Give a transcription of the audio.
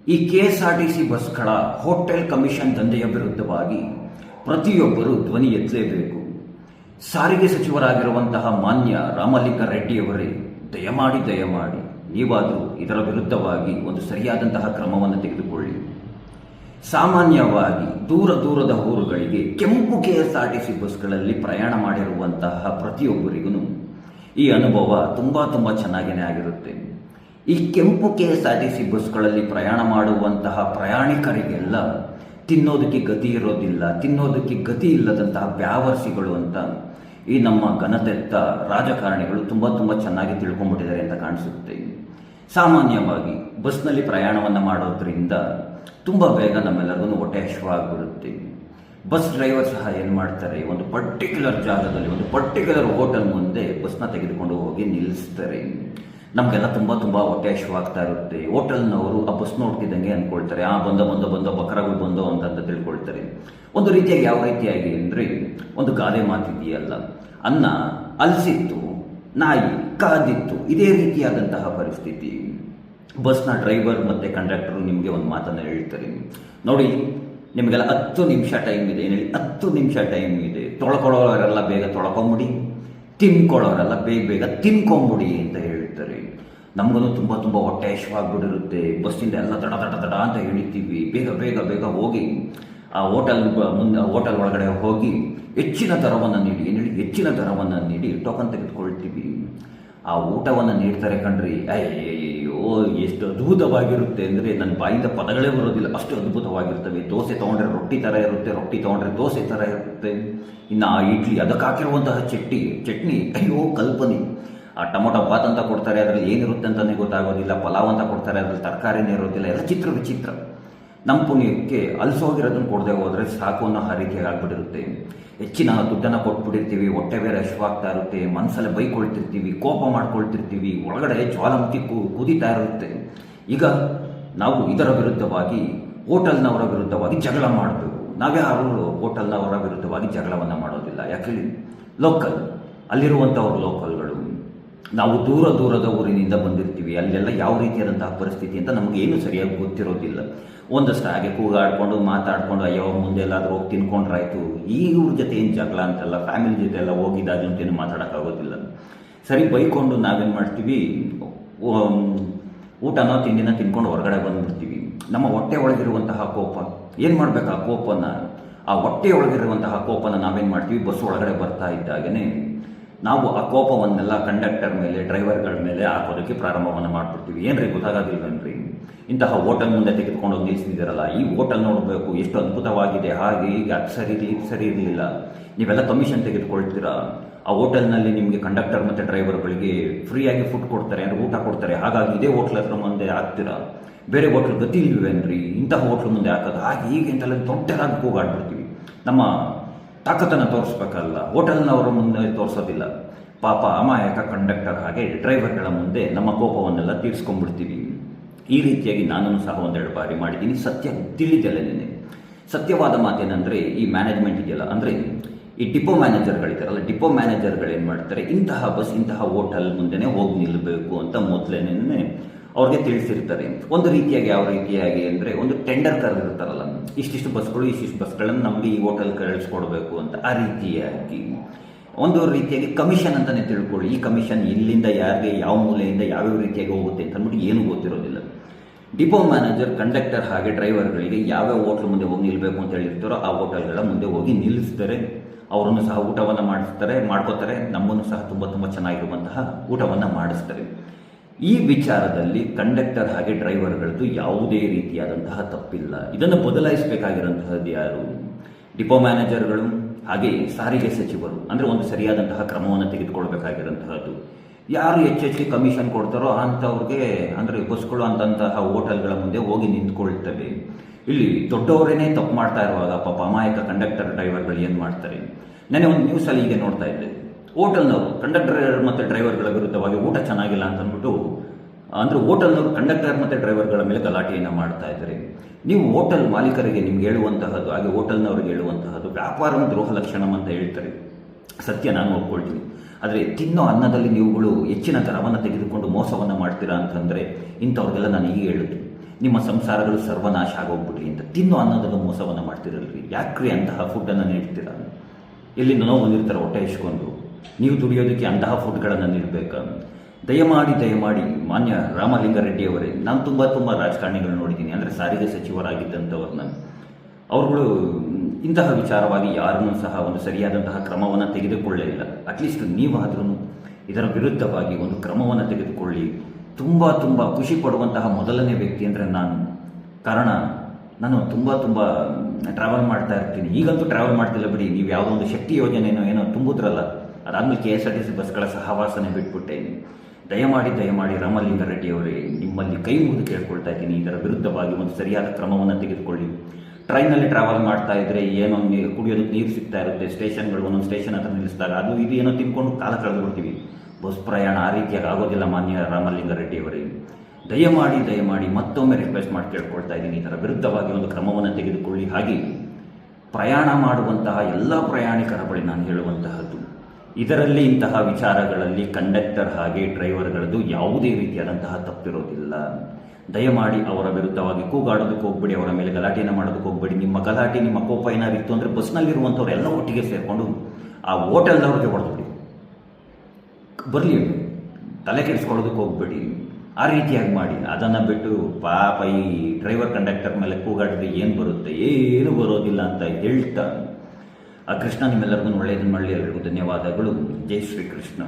ಈ KSRTC ಬಸ್ಗಳ hotel commission ದಂಧೆಯ ವಿರುದ್ಧವಾಗಿ ಪ್ರತಿಯೊಬ್ಬರು ಧ್ವನಿ ಎತ್ತಲೇಬೇಕು. ಸಾರಿಗೆ ಸಚಿವರಾಗಿರುವಂತಹ ಮಾನ್ಯ ರಾಮಲಿಂಗಾರೆಡ್ಡಿಯವರೇ, ದಯಮಾಡಿ ನೀವಾದರೂ ಇದರ ವಿರುದ್ಧವಾಗಿ ಒಂದು ಸರಿಯಾದಂತಹ ಕ್ರಮವನ್ನು ತೆಗೆದುಕೊಳ್ಳಿ. ಸಾಮಾನ್ಯವಾಗಿ ದೂರದ ಊರುಗಳಿಗೆ ಕೆಂಪು KSRTC ಬಸ್ಗಳಲ್ಲಿ ಪ್ರಯಾಣ ಮಾಡಿರುವಂತಹ ಪ್ರತಿಯೊಬ್ಬರಿಗೂ ಈ ಅನುಭವ ತುಂಬ ಚೆನ್ನಾಗೇ ಆಗಿರುತ್ತೆ. ಈ ಕೆಂಪು KSRTC ಬಸ್ಗಳಲ್ಲಿ ಪ್ರಯಾಣ ಮಾಡುವಂತಹ ಪ್ರಯಾಣಿಕರಿಗೆಲ್ಲ ತಿನ್ನೋದಕ್ಕೆ ಗತಿ ಇರೋದಿಲ್ಲ, ತಿನ್ನೋದಕ್ಕೆ ಗತಿ ಇಲ್ಲದಂತಹ ಬ್ಯಾವರ್ಸಿಗಳು ಅಂತ ಈ ನಮ್ಮ ಘನತೆತ್ತ ರಾಜಕಾರಣಿಗಳು ತುಂಬ ಚೆನ್ನಾಗಿ ತಿಳ್ಕೊಂಡ್ಬಿಟ್ಟಿದ್ದಾರೆ ಅಂತ ಕಾಣಿಸುತ್ತೆ. ಸಾಮಾನ್ಯವಾಗಿ ಬಸ್ನಲ್ಲಿ ಪ್ರಯಾಣವನ್ನು ಮಾಡೋದ್ರಿಂದ ತುಂಬ ಬೇಗ ನಮ್ಮೆಲ್ಲರಿಗೂ ಹೊಟ್ಟೆ ಹಸಿವಾಗ್ಬಿಡುತ್ತೆ. ಬಸ್ ಡ್ರೈವರ್ ಸಹ ಏನು ಮಾಡ್ತಾರೆ, ಒಂದು ಪರ್ಟಿಕ್ಯುಲರ್ ಜಾಗದಲ್ಲಿ ಒಂದು ಪರ್ಟಿಕ್ಯುಲರ್ ಹೋಟೆಲ್ ಮುಂದೆ ಬಸ್ನ ತೆಗೆದುಕೊಂಡು ಹೋಗಿ ನಿಲ್ಲಿಸ್ತಾರೆ. ನಮಗೆಲ್ಲ ತುಂಬ ಹೊಟ್ಟೆ ಹಸಿವಾಗ್ತಾ ಇರುತ್ತೆ. ಹೋಟೆಲ್ನವರು ಆ ಬಸ್ ನೋಡ್ತಿದ್ದಂಗೆ ಅಂದ್ಕೊಳ್ತಾರೆ, ಬಂದ ಬಕರಗಳು ಬಂದೋ ಅಂತ ತಿಳ್ಕೊಳ್ತಾರೆ. ಒಂದು ರೀತಿಯಾಗಿ ಯಾವ ರೀತಿಯಾಗಿ ಅಂದರೆ, ಒಂದು ಗಾದೆ ಮಾತಿದೆಯಲ್ಲ, ಅನ್ನ ಅಲಸಿತ್ತು, ನಾಯಿ ಕಾದಿತ್ತು, ಇದೇ ರೀತಿಯಾದಂತಹ ಪರಿಸ್ಥಿತಿ. ಬಸ್ನ ಡ್ರೈವರ್ ಮತ್ತು ಕಂಡಕ್ಟರು ನಿಮಗೆ ಒಂದು ಮಾತನ್ನು ಹೇಳ್ತಾರೆ, ನೋಡಿ ನಿಮಗೆಲ್ಲ 10 ನಿಮಿಷ ಟೈಮ್ ಇದೆ, ಏನು ಹೇಳಿ 10 ನಿಮಿಷ ಟೈಮ್ ಇದೆ, ತೊಳ್ಕೊಳ್ಳೋರೆಲ್ಲ ಬೇಗ ತೊಳ್ಕೊಂಬಿಡಿ, ತಿನ್ಕೊಳ್ಳೋರೆಲ್ಲ ಬೇಗ ತಿನ್ಕೊಂಬಿಡಿ ಅಂತ ಹೇಳ್ತಾರೆ. ನಮಗೂ ತುಂಬ ಹೊಟ್ಟೆ ಹಸಿವಾಗ್ಬಿಟ್ಟಿರುತ್ತೆ. ಬಸ್ಸಿಂದ ಎಲ್ಲ ತಡ ಅಂತ ಹೇಳಿತೀವಿ, ಬೇಗ ಹೋಗಿ ಆ ಹೋಟೆಲ್ ಒಳಗಡೆ ಹೋಗಿ ಹೆಚ್ಚಿನ ದರವನ್ನು ನೀಡಿ, ಏನು ಹೇಳಿ ಹೆಚ್ಚಿನ ದರವನ್ನು ನೀಡಿ ಟೋಕನ್ ತೆಗೆದುಕೊಳ್ತೀವಿ. ಆ ಊಟವನ್ನು ನೀಡ್ತಾರೆ ಕಣ್ರಿ, ಅಯ್ಯೋ ಎಷ್ಟು ಅದ್ಭುತವಾಗಿರುತ್ತೆ ಅಂದರೆ ನನ್ನ ಬಾಯಿಂದ ಪದಗಳೇ ಬರೋದಿಲ್ಲ, ಅಷ್ಟು ಅದ್ಭುತವಾಗಿರ್ತವೆ. ದೋಸೆ ತೊಗೊಂಡ್ರೆ ರೊಟ್ಟಿ ಥರ ಇರುತ್ತೆ, ರೊಟ್ಟಿ ತೊಗೊಂಡ್ರೆ ದೋಸೆ ಥರ ಇರುತ್ತೆ. ಇನ್ನು ಆ ಇಡ್ಲಿ, ಅದಕ್ಕೆ ಹಾಕಿರುವಂತಹ ಚಟ್ನಿ ಅಯ್ಯೋ ಕಲ್ಪನೆ. ಆ ಟೊಮೊಟೊ ಬಾತ್ ಅಂತ ಕೊಡ್ತಾರೆ, ಅದರಲ್ಲಿ ಏನಿರುತ್ತೆ ಅಂತಲೇ ಗೊತ್ತಾಗೋದಿಲ್ಲ. ಪಲಾವ್ ಅಂತ ಕೊಡ್ತಾರೆ, ಅದರಲ್ಲಿ ತರಕಾರಿನೇ ಇರೋದಿಲ್ಲ. ಎಲ್ಲ ವಿಚಿತ್ರ. ನಮ್ಮ ಪುಣ್ಯಕ್ಕೆ ಅಲ್ಸೋಗಿರೋದನ್ನು ಕೊಡದೆ ಹೋದರೆ ಸಾಕು ಅನ್ನೋ ಆ ರೀತಿಯಾಗಿ ಆಗ್ಬಿಟ್ಟಿರುತ್ತೆ. ಹೆಚ್ಚಿನ ದುಡ್ಡನ್ನು ಕೊಟ್ಬಿಟ್ಟಿರ್ತೀವಿ, ಹೊಟ್ಟೆ ಬೇರೆ ಹಸಿವಾಗ್ತಾ ಇರುತ್ತೆ, ಮನಸ್ಸಲ್ಲೇ ಬೈಕೊಳ್ತಿರ್ತೀವಿ, ಕೋಪ ಮಾಡ್ಕೊಳ್ತಿರ್ತೀವಿ, ಒಳಗಡೆ ಜ್ವಾಲಾಮುಖಿ ಕುದೀತಾ ಇರುತ್ತೆ. ಈಗ ನಾವು ಇದರ ವಿರುದ್ಧವಾಗಿ, ಹೋಟೆಲ್ನವರ ವಿರುದ್ಧವಾಗಿ ಜಗಳ ಮಾಡಬೇಕು. ನಾವ್ಯಾರು ಹೋಟೆಲ್ನವರ ವಿರುದ್ಧವಾಗಿ ಜಗಳವನ್ನು ಮಾಡೋದಿಲ್ಲ. ಯಾಕೆ ಲೋಕಲ್, ಅಲ್ಲಿರುವಂಥವ್ರು ಲೋಕಲ್ಗಳು. ನಾವು ದೂರದ ಊರಿನಿಂದ ಬಂದಿರ್ತೀವಿ, ಅಲ್ಲೆಲ್ಲ ಯಾವ ರೀತಿಯಾದಂತಹ ಪರಿಸ್ಥಿತಿ ಅಂತ ನಮಗೆ ಏನು ಸರಿಯಾಗಿ ಗೊತ್ತಿರೋದಿಲ್ಲ. ಒಂದಷ್ಟು ಹಾಗೆ ಕೂಗಾಡ್ಕೊಂಡು ಮಾತಾಡ್ಕೊಂಡು ಅಯ್ಯೋ ಮುಂದೆ ಎಲ್ಲಾದರೂ ಹೋಗಿ ತಿನ್ಕೊಂಡ್ರಾಯ್ತು, ಈ ಇವ್ರ ಜೊತೆ ಏನು ಜಗಳ ಅಂತಲ್ಲ, ಫ್ಯಾಮಿಲಿ ಜೊತೆ ಎಲ್ಲ ಹೋಗಿದ್ದಾಗಲೂ ಅಂತೇನು ಮಾತಾಡೋಕ್ಕಾಗೋದಿಲ್ಲ. ಸರಿ ಬೈಕೊಂಡು ನಾವೇನು ಮಾಡ್ತೀವಿ, ಊಟನ ತಿಂಡಿನ ತಿನ್ಕೊಂಡು ಹೊರಗಡೆ ಬಂದುಬಿಡ್ತೀವಿ. ನಮ್ಮ ಹೊಟ್ಟೆ ಒಳಗಿರುವಂತಹ ಕೋಪ ಏನು ಮಾಡಬೇಕು, ಆ ಹೊಟ್ಟೆ ಒಳಗಿರುವಂತಹ ಕೋಪನ ನಾವೇನು ಮಾಡ್ತೀವಿ, ಬಸ್ ಒಳಗಡೆ ಬರ್ತಾ ಇದ್ದಾಗೇ ನಾವು ಆ ಕೋಪವನ್ನೆಲ್ಲ ಕಂಡಕ್ಟರ್ ಮೇಲೆ, ಡ್ರೈವರ್ಗಳ ಮೇಲೆ ಹಾಕೋದಕ್ಕೆ ಪ್ರಾರಂಭವನ್ನು ಮಾಡಿಬಿಡ್ತೀವಿ. ಏನ್ರಿ ಗೊತ್ತಾಗೋದಿಲ್ವೇನ್ರಿ, ಇಂತಹ ಹೋಟೆಲ್ ಮುಂದೆ ತೆಗೆದುಕೊಂಡು ನಿಲ್ಲಿಸಿದ್ದೀರಲ್ಲ, ಈ ಹೋಟೆಲ್ ನೋಡಬೇಕು ಎಷ್ಟು ಅದ್ಭುತವಾಗಿದೆ, ಹಾಗೆ ಈಗ ಅದು ಸರಿ ಇರಲಿಲ್ಲ, ನೀವೆಲ್ಲ ಕಮಿಷನ್ ತೆಗೆದುಕೊಳ್ತೀರಾ. ಆ ಹೋಟೆಲ್ನಲ್ಲಿ ನಿಮಗೆ ಕಂಡಕ್ಟರ್ ಮತ್ತು ಡ್ರೈವರ್ಗಳಿಗೆ ಫ್ರೀಯಾಗಿ ಫುಡ್ ಕೊಡ್ತಾರೆ, ಅಂದರೆ ಊಟ ಕೊಡ್ತಾರೆ, ಹಾಗಾಗಿ ಇದೇ ಹೋಟ್ಲ್ ಹತ್ರ ಮುಂದೆ ಹಾಕ್ತೀರಾ, ಬೇರೆ ಹೋಟ್ಲ್ ಗತಿ ಇಲ್ವೇನ್ರಿ, ಇಂತಹ ಹೋಟ್ಲ್ ಮುಂದೆ ಹಾಕೋದು, ಹಾಗೆ ಹೀಗೆ ಅಂತೆಲ್ಲ ದೊಡ್ಡದಾಗಿ ಕೂಗಾಡ್ಬಿಡ್ತೀವಿ. ನಮ್ಮ ತಾಕತ್ತನ್ನು ತೋರಿಸ್ಬೇಕಲ್ಲ, ಹೋಟೆಲ್ನವರ ಮುಂದೆ ತೋರಿಸೋದಿಲ್ಲ. ಪಾಪ ಅಮಾಯಕ ಕಂಡಕ್ಟರ್ ಹಾಗೆ ಡ್ರೈವರ್ಗಳ ಮುಂದೆ ನಮ್ಮ ಕೋಪವನ್ನೆಲ್ಲ ತೀರಿಸ್ಕೊಂಡ್ಬಿಡ್ತೀವಿ. ಈ ರೀತಿಯಾಗಿ ನಾನು ಸಹ ಒಂದೆರಡು ಬಾರಿ ಮಾಡಿದ್ದೀನಿ. ಸತ್ಯ ತಿಳಿದೆಲ್ಲೇ ಸತ್ಯವಾದ ಮಾತೇನೆಂದರೆ, ಈ ಮ್ಯಾನೇಜ್ಮೆಂಟ್ ಇದೆಯಲ್ಲ, ಅಂದರೆ ಈ ಡಿಪೋ ಮ್ಯಾನೇಜರ್ಗಳಿದ್ದಾರಲ್ಲ, ಡಿಪೋ ಮ್ಯಾನೇಜರ್ಗಳು ಏನು ಮಾಡ್ತಾರೆ, ಇಂತಹ ಬಸ್ ಇಂತಹ ಹೋಟೆಲ್ ಮುಂದೆನೇ ಹೋಗಿ ನಿಲ್ಲಬೇಕು ಅಂತ ಮೊದಲೇನೇ ಅವ್ರಿಗೆ ತಿಳಿಸಿರ್ತಾರೆ. ಒಂದು ರೀತಿಯಾಗಿ ಯಾವ ರೀತಿಯಾಗಿ ಅಂದರೆ, ಒಂದು ಟೆಂಡರ್ ಕರೆದಿರ್ತಾರಲ್ಲ, ಇಷ್ಟಿಷ್ಟು ಬಸ್ಗಳನ್ನು ನಮಗೆ ಈ ಹೋಟೆಲ್ ಕಳಿಸ್ಕೊಡ್ಬೇಕು ಅಂತ, ಆ ರೀತಿಯಾಗಿ ಒಂದು ರೀತಿಯಾಗಿ ಕಮಿಷನ್ ಅಂತಲೇ ತಿಳ್ಕೊಳ್ಳಿ. ಈ ಕಮಿಷನ್ ಇಲ್ಲಿಂದ ಯಾರಿಗೆ ಯಾವ ಮೂಲೆಯಿಂದ ಯಾವ್ಯಾವ ರೀತಿಯಾಗಿ ಹೋಗುತ್ತೆ ಅಂತ ಅಂದ್ಬಿಟ್ಟು ಏನೂ ಗೊತ್ತಿರೋದಿಲ್ಲ. ಡಿಪೋ ಮ್ಯಾನೇಜರ್ ಕಂಡಕ್ಟರ್ ಹಾಗೆ ಡ್ರೈವರ್ಗಳಿಗೆ ಯಾವ್ಯಾವ ಹೋಟ್ಲ್ ಮುಂದೆ ಹೋಗಿ ನಿಲ್ಲಬೇಕು ಅಂತ ಹೇಳಿರ್ತಾರೋ ಆ ಹೋಟೆಲ್ಗಳ ಮುಂದೆ ಹೋಗಿ ನಿಲ್ಲಿಸ್ತಾರೆ. ಅವರನ್ನು ಸಹ ಊಟವನ್ನು ಮಾಡ್ಕೋತಾರೆ. ನಮ್ಮನ್ನು ಸಹ ತುಂಬ ಚೆನ್ನಾಗಿರುವಂತಹ ಊಟವನ್ನು ಮಾಡಿಸ್ತಾರೆ. ಈ ವಿಚಾರದಲ್ಲಿ ಕಂಡಕ್ಟರ್ ಹಾಗೆ ಡ್ರೈವರ್ಗಳದ್ದು ಯಾವುದೇ ರೀತಿಯಾದಂತಹ ತಪ್ಪಿಲ್ಲ. ಇದನ್ನು ಬದಲಾಯಿಸಬೇಕಾಗಿರುವಂತಹದ್ದು ಯಾರು? ಡಿಪೋ ಮ್ಯಾನೇಜರ್ಗಳು ಹಾಗೆ ಸಾರಿಗೆ ಸಚಿವರು. ಅಂದರೆ ಒಂದು ಸರಿಯಾದಂತಹ ಕ್ರಮವನ್ನು ತೆಗೆದುಕೊಳ್ಬೇಕಾಗಿರುವಂತಹದ್ದು. ಯಾರು ಹೆಚ್ಚೆಚ್ಚು ಕಮಿಷನ್ ಕೊಡ್ತಾರೋ ಅಂಥವ್ರಿಗೆ, ಅಂದರೆ ಬಸ್ಗಳು ಅಂತಹ ಹೋಟೆಲ್ಗಳ ಮುಂದೆ ಹೋಗಿ ನಿಂತ್ಕೊಳ್ತವೆ. ಇಲ್ಲಿ ದೊಡ್ಡವರೇನೇ ತಪ್ಪು ಮಾಡ್ತಾ ಇರುವಾಗ ಪಾಪ ಅಮಾಯಕ ಕಂಡಕ್ಟರ್ ಡ್ರೈವರ್ಗಳು ಏನು ಮಾಡ್ತಾರೆ. ನೆನೆ ಒಂದು ನ್ಯೂಸಲ್ಲಿ ಹೀಗೆ ನೋಡ್ತಾ ಇದ್ದೆ, ಹೋಟೆಲ್ನವರು ಕಂಡಕ್ಟರ್ ಮತ್ತು ಡ್ರೈವರ್ಗಳ ವಿರುದ್ಧವಾಗಿ ಊಟ ಚೆನ್ನಾಗಿಲ್ಲ ಅಂತಂದ್ಬಿಟ್ಟು, ಅಂದರೆ ಹೋಟೆಲ್ನವರು ಕಂಡಕ್ಟರ್ ಮತ್ತು ಡ್ರೈವರ್ಗಳ ಮೇಲೆ ಗಲಾಟೆಯನ್ನು ಮಾಡ್ತಾ ಇದ್ದಾರೆ. ನೀವು ಹೋಟೆಲ್ ಮಾಲೀಕರಿಗೆ ನಿಮ್ಗೆ ಹೇಳುವಂತಹದ್ದು, ಹಾಗೆ ಹೋಟೆಲ್ನವ್ರಿಗೆ ಹೇಳುವಂತಹದ್ದು ವ್ಯಾಪಾರ ದ್ರೋಹ ಲಕ್ಷಣಂ ಅಂತ ಹೇಳ್ತಾರೆ. ಸತ್ಯ, ನಾನು ಒಪ್ಕೊಳ್ತೀನಿ. ಆದರೆ ತಿನ್ನೋ ಅನ್ನದಲ್ಲಿ ನೀವುಗಳು ಹೆಚ್ಚಿನ ದರವನ್ನು ತೆಗೆದುಕೊಂಡು ಮೋಸವನ್ನು ಮಾಡ್ತೀರಾ ಅಂತಂದರೆ ಇಂಥವ್ರಿಗೆಲ್ಲ ನಾನು ಈಗ ಹೇಳುತ್ತೆ, ನಿಮ್ಮ ಸಂಸಾರಗಳು ಸರ್ವನಾಶ ಆಗೋಗ್ಬಿಡ್ಲಿ ಅಂತ ತಿನ್ನೋ ಅನ್ನೋದನ್ನು ಮೋಸವನ್ನು ಮಾಡ್ತಿರಲ್ರಿ. ಯಾಕ್ರಿ ಅಂತಹ ಫುಡ್ಡನ್ನು ನೀಡ್ತೀರ? ಎಲ್ಲಿಂದ ನೋವು ಬಂದಿರ್ತಾರೆ ಹೊಟ್ಟೆ ಇಸ್ಕೊಂಡು, ನೀವು ದುಡಿಯೋದಕ್ಕೆ ಅಂತಹ ಫುಡ್ಗಳನ್ನು ನೀಡಬೇಕಾ? ದಯಮಾಡಿ ಮಾನ್ಯ ರಾಮಲಿಂಗಾರೆಡ್ಡಿ ಅವರೇ, ನಾನು ತುಂಬ ರಾಜಕಾರಣಿಗಳು ನೋಡಿದ್ದೀನಿ, ಅಂದರೆ ಸಾರಿಗೆ ಸಚಿವರಾಗಿದ್ದಂಥವ್ರನ್ನ. ಅವರುಗಳು ಇಂತಹ ವಿಚಾರವಾಗಿ ಯಾರನ್ನೂ ಸಹ ಒಂದು ಸರಿಯಾದಂತಹ ಕ್ರಮವನ್ನು ತೆಗೆದುಕೊಳ್ಳೇ ಇಲ್ಲ. ಅಟ್ಲೀಸ್ಟ್ ನೀವಾದ್ರೂ ಇದರ ವಿರುದ್ಧವಾಗಿ ಒಂದು ಕ್ರಮವನ್ನು ತೆಗೆದುಕೊಳ್ಳಿ. ತುಂಬ ಖುಷಿ ಪಡುವಂತಹ ಮೊದಲನೇ ವ್ಯಕ್ತಿ ಅಂದರೆ ನಾನು. ಕಾರಣ ನಾನು ತುಂಬ ಟ್ರಾವೆಲ್ ಮಾಡ್ತಾ ಇರ್ತೀನಿ. ಈಗಂತೂ ಟ್ರಾವೆಲ್ ಮಾಡ್ತಿಲ್ಲ ಬಿಡಿ, ನೀವು ಯಾವುದೋ ಒಂದು ಶಕ್ತಿ ಯೋಜನೆಯೋ ಏನೋ ತುಂಬಿದ್ರಲ್ಲ, ಅದಾದಮೇಲೆ KSRTC ಬಸ್ಗಳ ಸಹವಾಸನೆ ಬಿಟ್ಬಿಟ್ಟೆ. ದಯಮಾಡಿ ರಾಮಲಿಂಗಾರೆಡ್ಡಿ ಅವರೇ, ನಿಮ್ಮಲ್ಲಿ ಕೈ ಮುಗಿದು ಕೇಳ್ಕೊಳ್ತಾ ಇದ್ದೀನಿ, ಇದರ ವಿರುದ್ಧವಾಗಿ ಒಂದು ಸರಿಯಾದ ಕ್ರಮವನ್ನು ತೆಗೆದುಕೊಳ್ಳಿ. ಟ್ರೈನಲ್ಲಿ ಟ್ರಾವೆಲ್ ಮಾಡ್ತಾ ಇದ್ದರೆ ಏನೋ ಕುಡಿಯೋದಕ್ಕೆ ನೀರು ಸಿಗ್ತಾ ಇರುತ್ತೆ, ಸ್ಟೇಷನ್ಗಳು ಒಂದೊಂದು ಸ್ಟೇಷನ್ ಹತ್ರ ನಿಲ್ಲಿಸಿದಾಗ ಅದು ಇದು ಏನೋ ತಿನ್ಕೊಂಡು ಕಾಲ ಕಳೆದು ಬಿಡ್ತೀವಿ. ಬಸ್ ಪ್ರಯಾಣ ಆ ರೀತಿಯಾಗಿ ಆಗೋದಿಲ್ಲ ಮಾನ್ಯ ರಾಮಲಿಂಗಾರೆಡ್ಡಿ ಅವರೇ. ದಯಮಾಡಿ ಮತ್ತೊಮ್ಮೆ ರಿಕ್ವೆಸ್ಟ್ ಮಾಡಿ ಕೇಳ್ಕೊಳ್ತಾ ಇದ್ದೀನಿ, ಇದರ ವಿರುದ್ಧವಾಗಿ ಒಂದು ಕ್ರಮವನ್ನು ತೆಗೆದುಕೊಳ್ಳಿ. ಹಾಗೆ ಪ್ರಯಾಣ ಮಾಡುವಂತಹ ಎಲ್ಲ ಪ್ರಯಾಣಿಕರ ಬಳಿ ನಾನು ಹೇಳುವಂತಹದ್ದು, ಇದರಲ್ಲಿ ಇಂತಹ ವಿಚಾರಗಳಲ್ಲಿ ಕಂಡಕ್ಟರ್ ಹಾಗೆ ಡ್ರೈವರ್ಗಳದ್ದು ಯಾವುದೇ ರೀತಿಯಾದಂತಹ ತಪ್ಪಿರೋದಿಲ್ಲ. ದಯಮಾಡಿ ಅವರ ವಿರುದ್ಧವಾಗಿ ಕೂಗಾಡೋದಕ್ಕೆ ಹೋಗ್ಬೇಡಿ, ಅವರ ಮೇಲೆ ಗಲಾಟೆಯನ್ನು ಮಾಡೋದಕ್ಕೆ ಹೋಗ್ಬೇಡಿ. ನಿಮ್ಮ ಗಲಾಟೆ, ನಿಮ್ಮ ಕೋಪ ಏನಾಗಿತ್ತು ಅಂದರೆ ಬಸ್ನಲ್ಲಿರುವಂಥವ್ರು ಎಲ್ಲ ಒಟ್ಟಿಗೆ ಸೇರಿಕೊಂಡು ಆ ಹೋಟೆಲ್ದವ್ರಿಗೆ ಹೊಡೆದ್ಬಿಡಿ, ಬರಲಿ, ತಲೆ ಕೆಡಿಸ್ಕೊಳ್ಳೋದಕ್ಕೆ ಹೋಗ್ಬೇಡಿ. ಆ ರೀತಿಯಾಗಿ ಮಾಡಿ. ಅದನ್ನು ಬಿಟ್ಟು ಪಾಪ ಈ ಡ್ರೈವರ್ ಕಂಡಕ್ಟರ್ ಮೇಲೆ ಕೂಗಾಡಿದ್ರೆ ಏನು ಬರುತ್ತೆ? ಏನು ಬರೋದಿಲ್ಲ ಅಂತ ಹೇಳ್ತಾ, ಆ ಕೃಷ್ಣ ನಿಮ್ಮೆಲ್ಲರಿಗೂ ಒಳ್ಳೆಯದನ್ನು ಮಾಡಲಿ. ಎಲ್ಲರಿಗೂ ಧನ್ಯವಾದಗಳು. ಜೈ ಶ್ರೀ ಕೃಷ್ಣ.